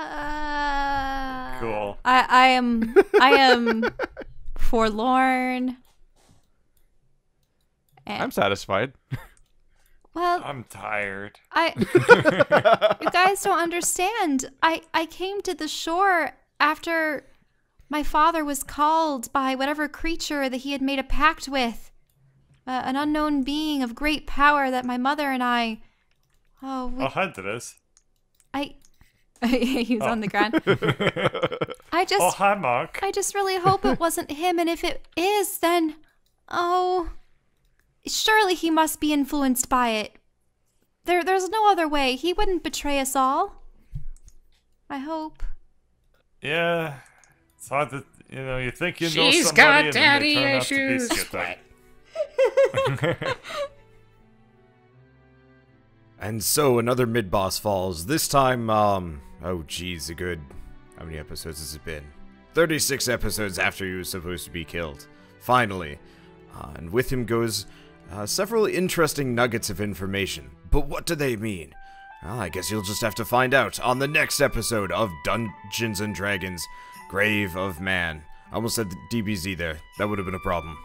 I am forlorn. I'm satisfied. Well, I'm tired. You guys don't understand. I came to the shore after my father was called by whatever creature that he had made a pact with. An unknown being of great power that my mother and I... Oh, hi, Dennis. He's on the ground. Oh, hi, Mark. I just really hope it wasn't him, and if it is, then... Oh... Surely he must be influenced by it. There's no other way. He wouldn't betray us all. I hope. Yeah. It's hard to, you think you know She's somebody got and then they daddy turn out to be issues. skittish. And so another mid-boss falls. This time, oh geez, a good... How many episodes has it been? 36 episodes after he was supposed to be killed. Finally. And with him goes several interesting nuggets of information. But what do they mean? Well, I guess you'll just have to find out on the next episode of Dungeons & Dragons: Grave of Man. I almost said the DBZ there. That would have been a problem.